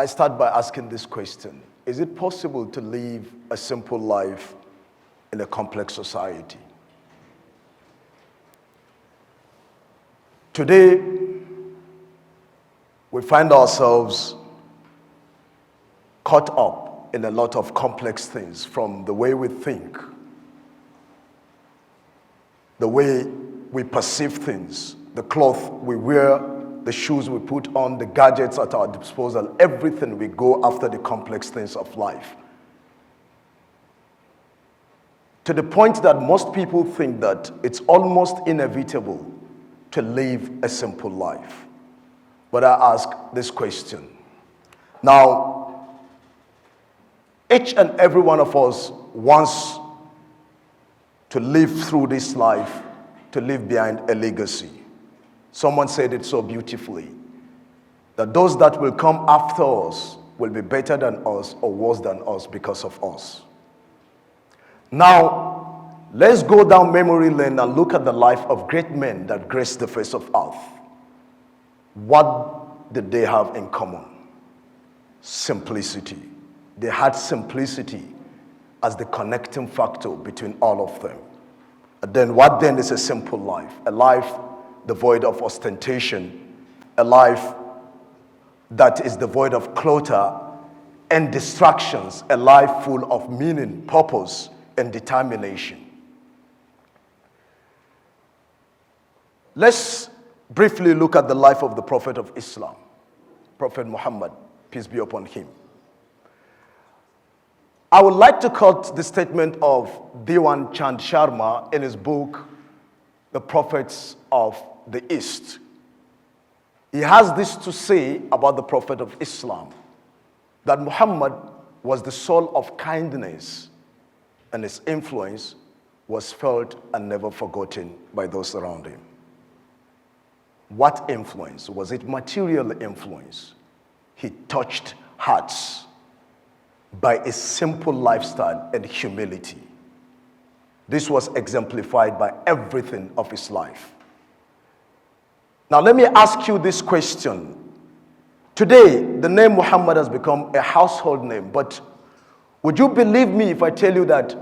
I start by asking this question. Is it possible to live a simple life in a complex society? Today, we find ourselves caught up in a lot of complex things, from the way we think, the way we perceive things, the cloth we wear, the shoes we put on, the gadgets at our disposal, everything. We go after the complex things of life. To the point that most people think that it's almost inevitable to live a simple life. But I ask this question. Now, each and every one of us wants to live through this life, to leave behind a legacy. Someone said it so beautifully, that those that will come after us will be better than us or worse than us because of us. Now, let's go down memory lane and look at the life of great men that graced the face of earth. What did they have in common? Simplicity. They had simplicity as the connecting factor between all of them. And then what then is a simple life? A life devoid of ostentation, a life that is devoid of clutter and distractions, a life full of meaning, purpose, and determination. Let's briefly look at the life of the Prophet of Islam, Prophet Muhammad, peace be upon him. I would like to quote the statement of Diwan Chand Sharma in his book, The Prophets of the East. He has this to say about the Prophet of Islam, that Muhammad was the soul of kindness, and his influence was felt and never forgotten by those around him. What influence? Was it material influence? He touched hearts by a simple lifestyle and humility. This was exemplified by everything of his life. Now let me ask you this question. Today, the name Muhammad has become a household name, but would you believe me if I tell you that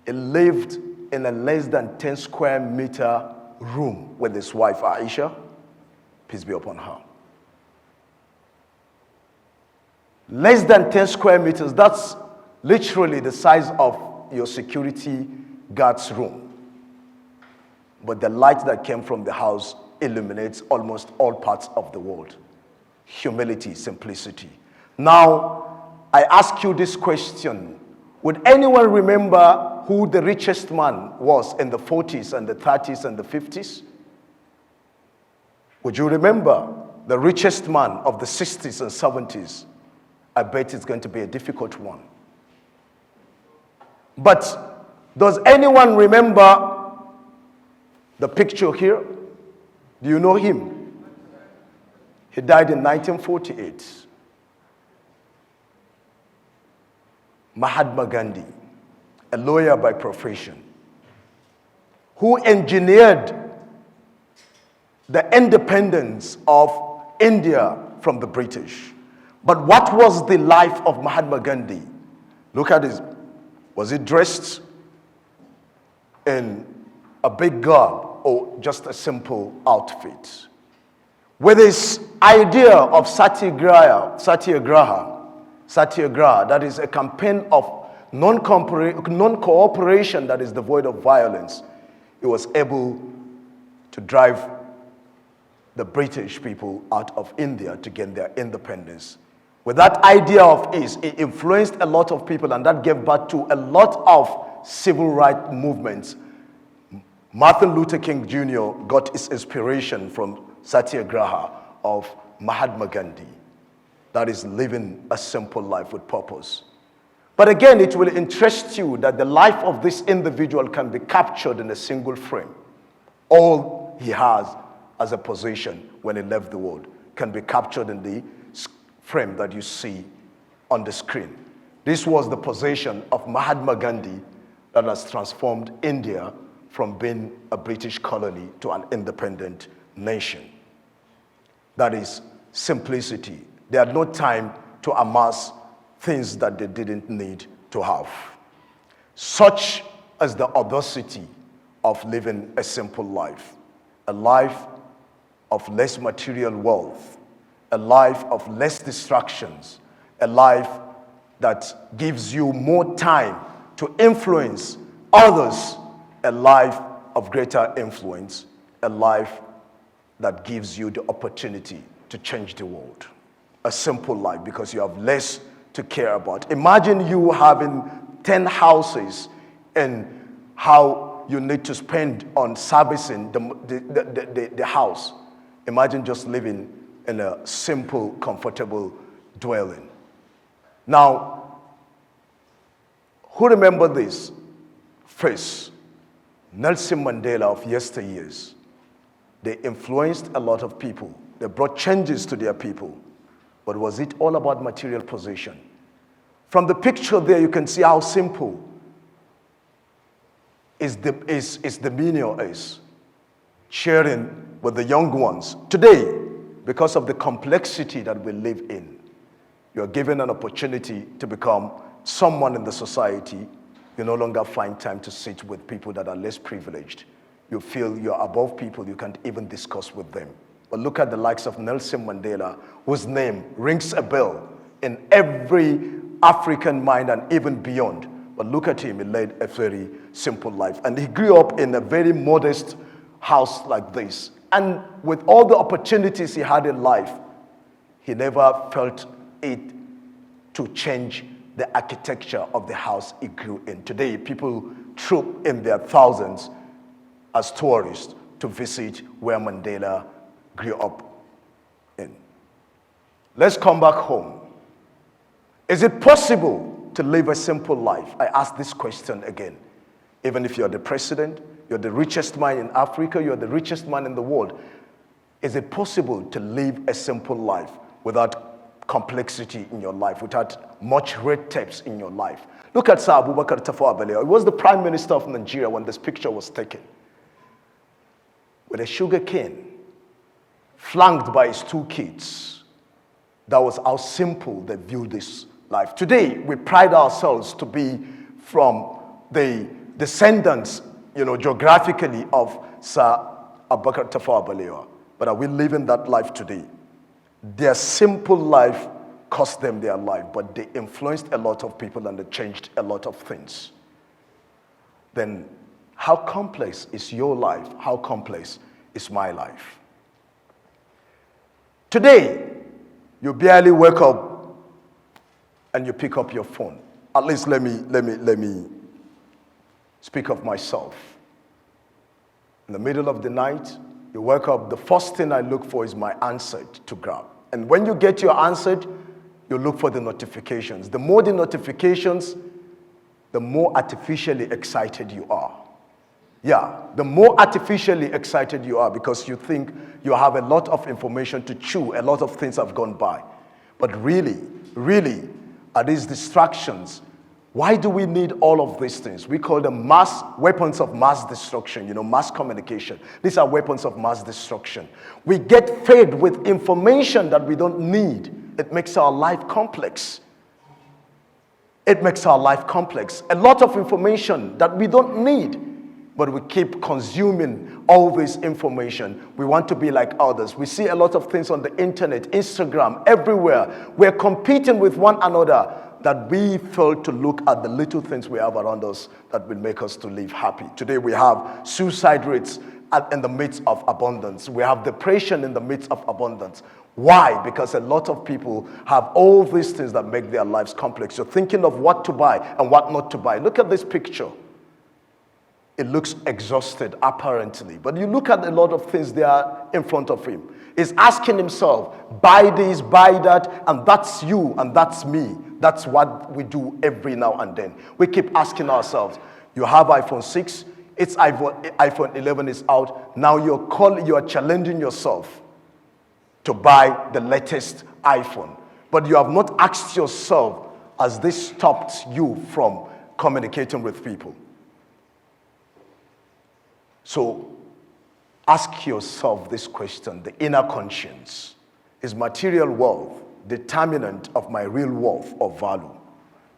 he lived in a less than 10 square meter room with his wife Aisha? Peace be upon her. Less than 10 square meters, that's literally the size of your security guard's room. But the light that came from the house illuminates almost all parts of the world. Humility, simplicity. Now, I ask you this question. Would anyone remember who the richest man was in the 40s and the 30s and the 50s? Would you remember the richest man of the 60s and 70s? I bet it's going to be a difficult one. But does anyone remember the picture here? Do you know him? He died in 1948. Mahatma Gandhi, a lawyer by profession, who engineered the independence of India from the British. But what was the life of Mahatma Gandhi? Look at this. Was he dressed in a big garb or just a simple outfit? With his idea of satyagraha, that is a campaign of non-cooperation that is devoid of violence, he was able to drive the British people out of India to gain their independence. With that idea of his, it influenced a lot of people, and that gave birth to a lot of civil rights movements. Martin Luther King Jr. got his inspiration from satyagraha of Mahatma Gandhi. That is living a simple life with purpose. But again, it will interest you that the life of this individual can be captured in a single frame. All he has as a possession when he left the world can be captured in the frame that you see on the screen. This was the possession of Mahatma Gandhi that has transformed India from being a British colony to an independent nation. That is simplicity They had no time to amass things that they didn't need to have. Such is the audacity of living a simple life, a life of less material wealth, a life of less distractions, a life that gives you more time to influence others, a life of greater influence, a life that gives you the opportunity to change the world. A simple life because you have less to care about. Imagine you having 10 houses and how you need to spend on servicing the house. Imagine just living in a simple, comfortable dwelling. Now, who remember this phrase? Nelson Mandela of yesteryears. They influenced a lot of people. They brought changes to their people. But was it all about material possession? From the picture there, you can see how simple the meaning is. Sharing with the young ones. Today, because of the complexity that we live in, you're given an opportunity to become someone in the society. You no longer find time to sit with people that are less privileged. You feel you're above people, you can't even discuss with them. But look at the likes of Nelson Mandela, whose name rings a bell in every African mind and even beyond. But look at him, he led a very simple life. And he grew up in a very modest house like this. And with all the opportunities he had in life, he never felt it to change the architecture of the house he grew in. Today, people troop in their thousands as tourists to visit where Mandela grew up in. Let's come back home. Is it possible to live a simple life? I ask this question again. Even if you're the president, you're the richest man in Africa, you're the richest man in the world. Is it possible to live a simple life without complexity in your life, without much red tapes in your life? Look at Sir Abubakar Tafawa Balewa. He was the prime minister of Nigeria when this picture was taken. With a sugar cane, flanked by his 2 kids. That was how simple they viewed this life. Today, we pride ourselves to be from the descendants, geographically of Sir Abubakar Tafawa Balewa. But are we living that life today? Their simple life cost them their life, but they influenced a lot of people and they changed a lot of things. Then how complex is your life? How complex is my life? Today, you barely wake up and you pick up your phone. At least let me speak of myself. In the middle of the night, you wake up, the first thing I look for is my answer to grab. And when you get your answer, you look for the notifications. The more the notifications, the more artificially excited you are. Yeah, the more artificially excited you are because you think you have a lot of information to chew, a lot of things have gone by. But really, are these distractions? Why do we need all of these things? We call them weapons of mass destruction, mass communication. These are weapons of mass destruction. We get fed with information that we don't need. It makes our life complex. It makes our life complex. A lot of information that we don't need. But we keep consuming all this information. We want to be like others. We see a lot of things on the internet, Instagram, everywhere. We're competing with one another that we fail to look at the little things we have around us that will make us to live happy. Today we have suicide rates in the midst of abundance. We have depression in the midst of abundance. Why? Because a lot of people have all these things that make their lives complex. You're thinking of what to buy and what not to buy. Look at this picture. It looks exhausted, apparently. But you look at a lot of things there in front of him. He's asking himself, buy this, buy that, and that's you, and that's me. That's what we do every now and then. We keep asking ourselves, you have iPhone 6, it's iPhone 11 is out. Now you're challenging yourself to buy the latest iPhone. But you have not asked yourself, has this stopped you from communicating with people? So ask yourself this question, the inner conscience. Is material wealth determinant of my real worth or value.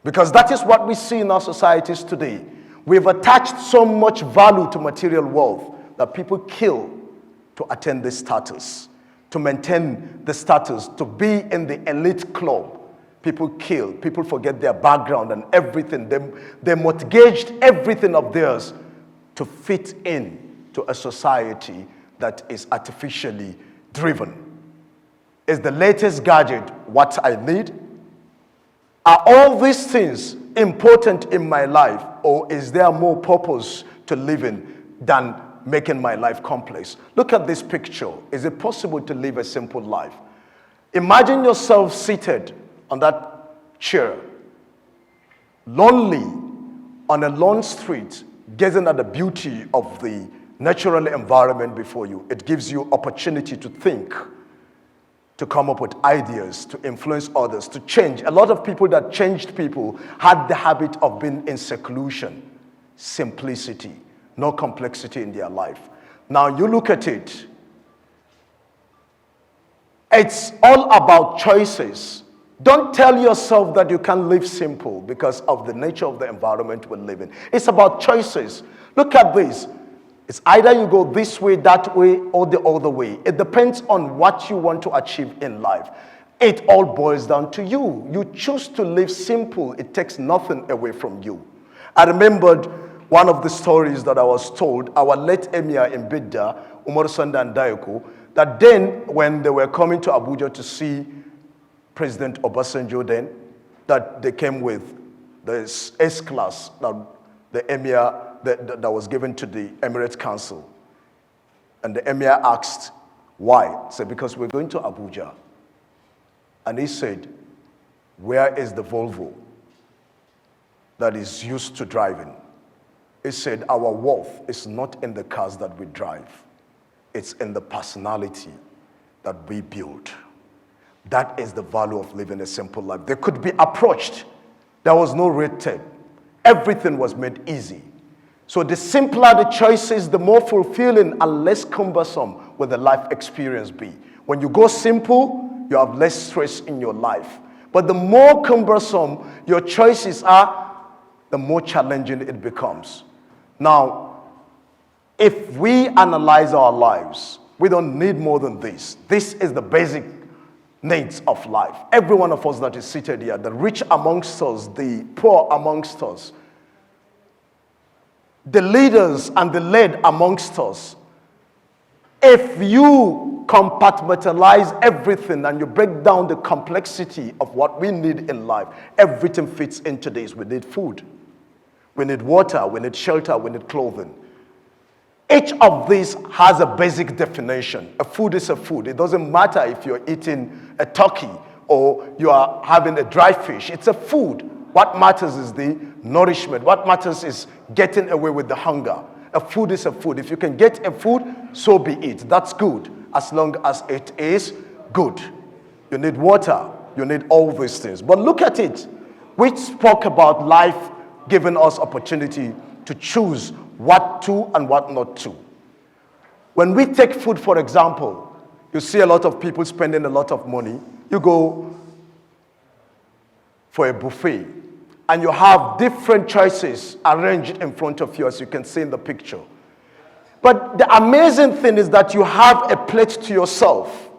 Because that is what we see in our societies today. We've attached so much value to material wealth that people kill to attain this status, to maintain the status, to be in the elite club. People kill, people forget their background and everything. They mortgaged everything of theirs to fit in to a society that is artificially driven. Is the latest gadget what I need? Are all these things important in my life, or is there more purpose to living than making my life complex? Look at this picture. Is it possible to live a simple life? Imagine yourself seated on that chair, lonely on a lone street, gazing at the beauty of the natural environment before you. It gives you opportunity to think, to come up with ideas, to influence others, to change. A lot of people that changed people had the habit of being in seclusion, simplicity, no complexity in their life. Now you look at it, it's all about choices. Don't tell yourself that you can live simple because of the nature of the environment we live in. It's about choices. Look at this. It's either you go this way, that way, or the other way. It depends on what you want to achieve in life. It all boils down to you. You choose to live simple. It takes nothing away from you. I remembered one of the stories that I was told, our late emir in Bidda, Umar Sandan Dayoko, that then when they were coming to Abuja to see President Obasanjo then, that they came with this S-class, the emir that was given to the Emirates Council. And the emir asked, why? He said, because we're going to Abuja. And he said, where is the Volvo that is used to driving? He said, our worth is not in the cars that we drive. It's in the personality that we build. That is the value of living a simple life. They could be approached. There was no red tape. Everything was made easy. So the simpler the choices, the more fulfilling and less cumbersome will the life experience be. When you go simple, you have less stress in your life. But the more cumbersome your choices are, the more challenging it becomes. Now, if we analyze our lives, we don't need more than this. This is the basic needs of life. Every one of us that is seated here, the rich amongst us, the poor amongst us, the leaders and the led amongst us, if you compartmentalize everything and you break down the complexity of what we need in life, everything fits into this. We need food, we need water, we need shelter, we need clothing. Each of these has a basic definition. A food is a food. It doesn't matter if you're eating a turkey or you are having a dry fish. It's a food. What matters is the nourishment. What matters is getting away with the hunger. A food is a food. If you can get a food, so be it. That's good, as long as it is good. You need water. You need all these things. But look at it. We spoke about life giving us opportunity to choose what to and what not to. When we take food, for example, you see a lot of people spending a lot of money. You go for a buffet, and you have different choices arranged in front of you, as you can see in the picture. But the amazing thing is that you have a plate to yourself.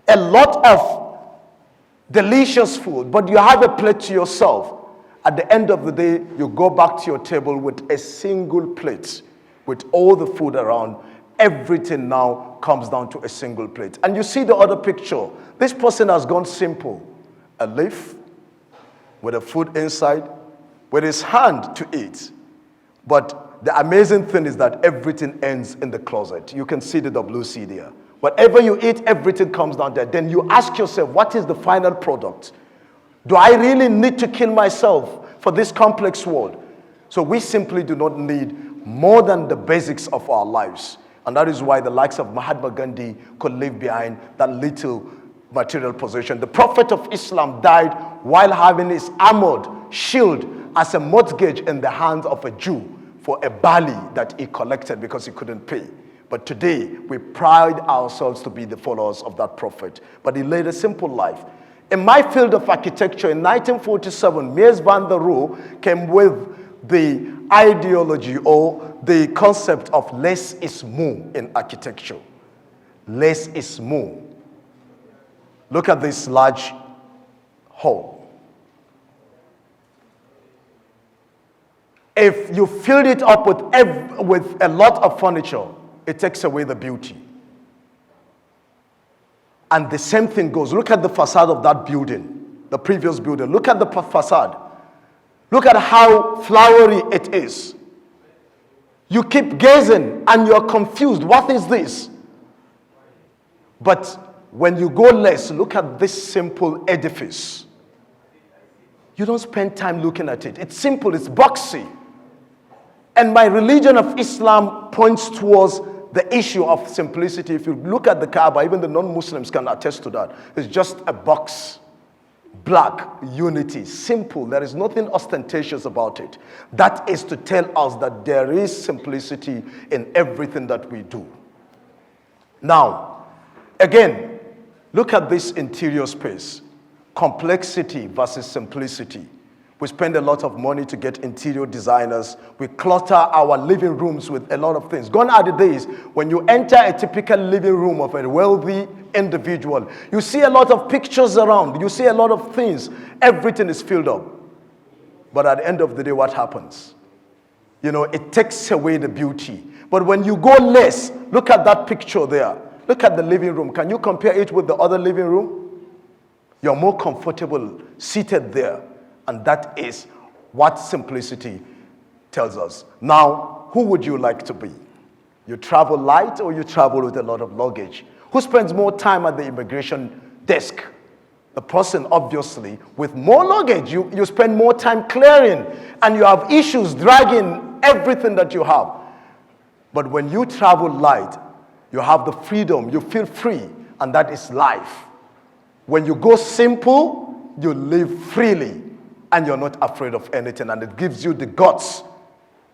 A lot of delicious food, but you have a plate to yourself. At the end of the day, you go back to your table with a single plate, with all the food around. Everything now comes down to a single plate. And you see the other picture. This person has gone simple. A leaf with the food inside, with his hand to eat. But the amazing thing is that everything ends in the closet. You can see the WC there. Whatever you eat, everything comes down there. Then you ask yourself, what is the final product? Do I really need to kill myself for this complex world? So we simply do not need more than the basics of our lives. And that is why the likes of Mahatma Gandhi could leave behind that little material possession. The Prophet of Islam died while having his armored shield as a mortgage in the hands of a Jew for a barley that he collected because he couldn't pay. But today, we pride ourselves to be the followers of that prophet. But he led a simple life. In my field of architecture, in 1947, Mies van der Rohe came with the ideology or the concept of less is more in architecture. Less is more. Look at this large hall. If you filled it up with a lot of furniture, it takes away the beauty. And the same thing goes. Look at the facade of that building, the previous building. Look at the facade. Look at how flowery it is. You keep gazing and you're confused. What is this? But when you go less, look at this simple edifice. You don't spend time looking at it. It's simple, it's boxy. And my religion of Islam points towards the issue of simplicity. If you look at the Kaaba, even the non-Muslims can attest to that. It's just a box. Black, unity, simple. There is nothing ostentatious about it. That is to tell us that there is simplicity in everything that we do. Now, again, look at this interior space. Complexity versus simplicity. We spend a lot of money to get interior designers. We clutter our living rooms with a lot of things. Gone are the days when you enter a typical living room of a wealthy individual. You see a lot of pictures around. You see a lot of things. Everything is filled up. But at the end of the day, what happens? It takes away the beauty. But when you go less, look at that picture there. Look at the living room. Can you compare it with the other living room? You're more comfortable seated there. And that is what simplicity tells us. Now, who would you like to be? You travel light or you travel with a lot of luggage? Who spends more time at the immigration desk? The person, obviously, with more luggage. You spend more time clearing and you have issues dragging everything that you have. But when you travel light, you have the freedom, you feel free, and that is life. When you go simple, you live freely. And you're not afraid of anything, and it gives you the guts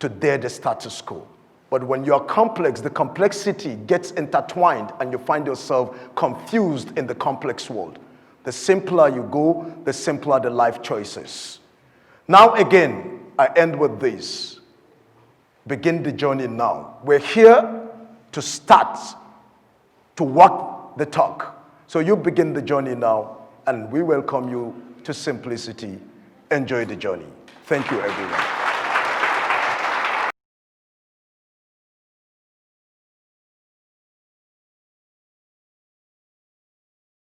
to dare the status quo. But when you're complex, the complexity gets intertwined, and you find yourself confused in the complex world. The simpler you go, the simpler the life choices. Now again, I end with this. Begin the journey now. We're here to start, to walk the talk. So you begin the journey now, and we welcome you to simplicity. Enjoy the journey. Thank you, everyone.